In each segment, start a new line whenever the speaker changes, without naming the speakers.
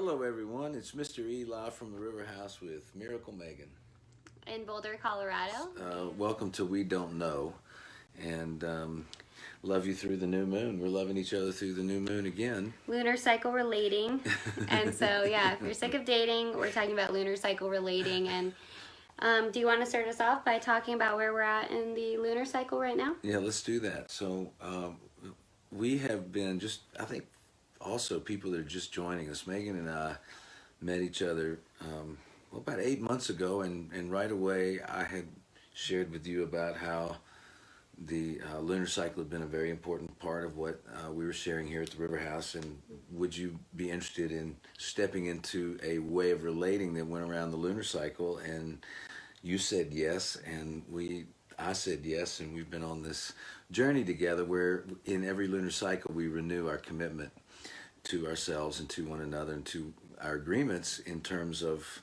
Hello, everyone. It's Mr. E live from the River House with Miracle Megan.
In Boulder, Colorado.
Welcome to We Don't Know, and love you through the new moon. We're loving each other through the new moon again.
Lunar cycle relating. And so, yeah, if you're sick of dating, we're talking about lunar cycle relating. And do you want to start us off by talking about where we're at in the lunar cycle right now?
Yeah, let's do that. So we have been I think, also people that are just joining us. Megan and I met each other about 8 months ago, and right away I had shared with you about how the lunar cycle had been a very important part of what we were sharing here at the River House, and would you be interested in stepping into a way of relating that went around the lunar cycle? And you said yes, and I said yes, and we've been on this journey together where in every lunar cycle we renew our commitment to ourselves and to one another and to our agreements in terms of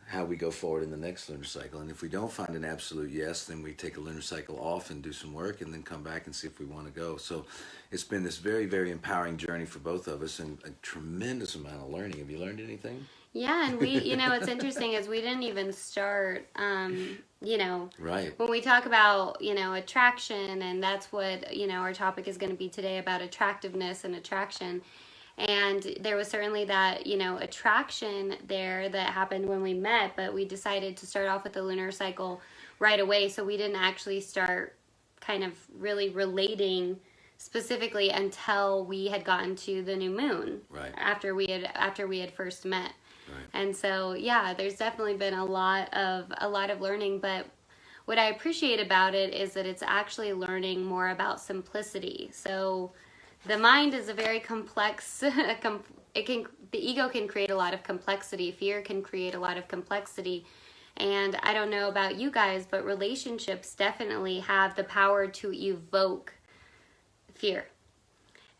how we go forward in the next lunar cycle. And if we don't find an absolute yes, then we take a lunar cycle off and do some work and then come back and see if we want to go. So it's been this very, very empowering journey for both of us and a tremendous amount of learning. Have you learned anything?
Yeah, and we, what's interesting is we didn't even start,
right.
When we talk about, attraction, and that's what, our topic is going to be today, about attractiveness and attraction. And there was certainly that, attraction there that happened when we met, but we decided to start off with the lunar cycle right away. So we didn't actually start kind of really relating specifically until we had gotten to the new moon.
Right.
After we had first met.
Right.
And so, yeah, there's definitely been a lot of learning, but what I appreciate about it is that it's actually learning more about simplicity. So the mind is a very complex, the ego can create a lot of complexity. Fear can create a lot of complexity. And I don't know about you guys, but relationships definitely have the power to evoke fear.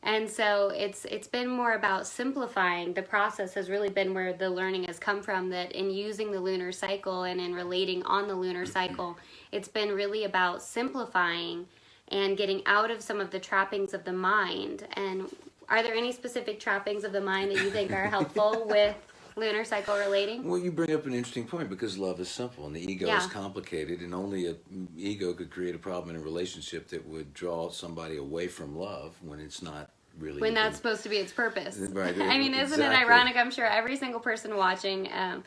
And so it's been more about simplifying. The process has really been where the learning has come from, that in using the lunar cycle and in relating on the lunar cycle, it's been really about simplifying and getting out of some of the trappings of the mind. And are there any specific trappings of the mind that you think are helpful with lunar cycle relating?
Well, you bring up an interesting point, because love is simple and the ego is complicated, and only an ego could create a problem in a relationship that would draw somebody away from love when it's not really...
When that's supposed to be its purpose.
Right.
I mean, isn't it ironic? I'm sure every single person watching, as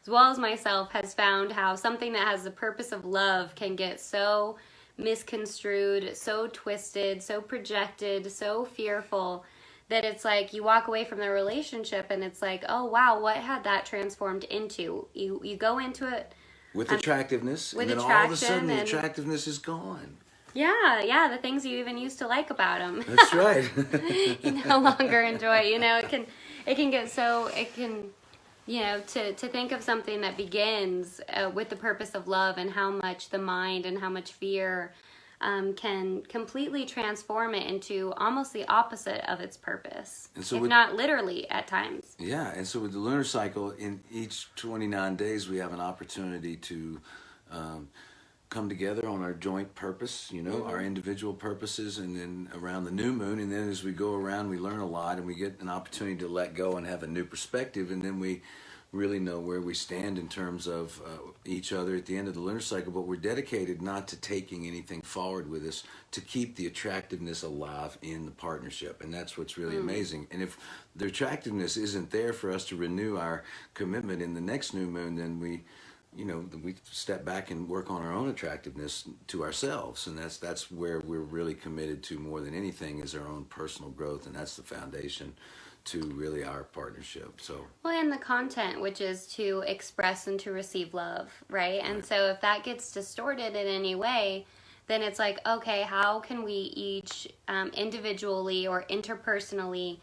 well as myself, has found how something that has the purpose of love can get so misconstrued, so twisted, so projected, so fearful, that it's like you walk away from the relationship and it's like, oh wow, what had that transformed into? You go into it
with attractiveness,
with
and then all of a sudden the attractiveness is gone.
Yeah, the things you even used to like about them.
That's right.
You no longer enjoy. It can get so, to think of something that begins with the purpose of love, and how much the mind and how much fear can completely transform it into almost the opposite of its purpose, and so if not literally at times.
Yeah, and so with the lunar cycle, in each 29 days, we have an opportunity to come together on our joint purpose, our individual purposes, and then around the new moon, and then as we go around, we learn a lot, and we get an opportunity to let go and have a new perspective, and then we really know where we stand in terms of each other at the end of the lunar cycle. But we're dedicated not to taking anything forward with us, to keep the attractiveness alive in the partnership, and that's what's really amazing. And if the attractiveness isn't there for us to renew our commitment in the next new moon, then we step back and work on our own attractiveness to ourselves, and that's where we're really committed to more than anything, is our own personal growth, and that's the foundation to really our partnership. So,
well, and the content, which is to express and to receive love, right? And so if that gets distorted in any way, then it's like, okay, how can we each individually or interpersonally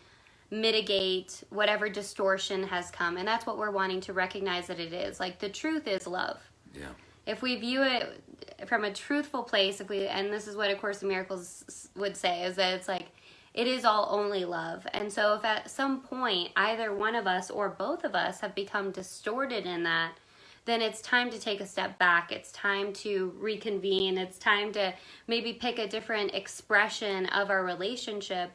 mitigate whatever distortion has come? And that's what we're wanting to recognize that it is. Like, the truth is love.
Yeah.
If we view it from a truthful place, and this is what A Course in Miracles would say, is that it's like, it is all only love. And so if at some point either one of us or both of us have become distorted in that, then it's time to take a step back. It's time to reconvene. It's time to maybe pick a different expression of our relationship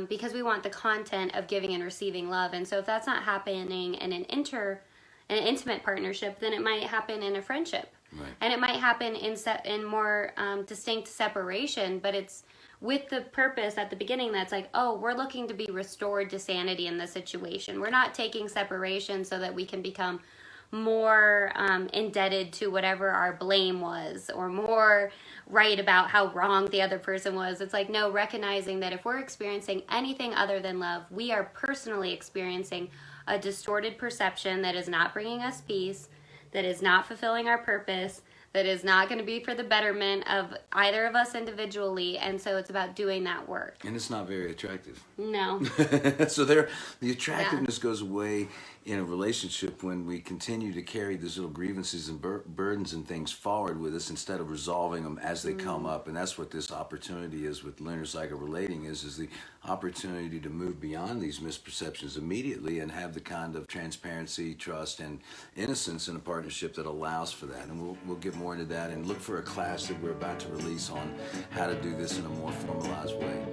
because we want the content of giving and receiving love. And so if that's not happening in an intimate partnership, then it might happen in a friendship.
Right.
And it might happen in more distinct separation, but it's with the purpose at the beginning that's like, oh, we're looking to be restored to sanity in this situation. We're not taking separation so that we can become more indebted to whatever our blame was, or more right about how wrong the other person was. It's like, no, recognizing that if we're experiencing anything other than love, we are personally experiencing a distorted perception that is not bringing us peace, that is not fulfilling our purpose, that is not going to be for the betterment of either of us individually. And so it's about doing that work.
And it's not very attractive.
No.
So the attractiveness goes away in a relationship when we continue to carry these little grievances and burdens and things forward with us instead of resolving them as they come up. And that's what this opportunity is with Lunar Psycho-Relating is the opportunity to move beyond these misperceptions immediately and have the kind of transparency, trust, and innocence in a partnership that allows for that. And we'll get more into that and look for a class that we're about to release on how to do this in a more formalized way.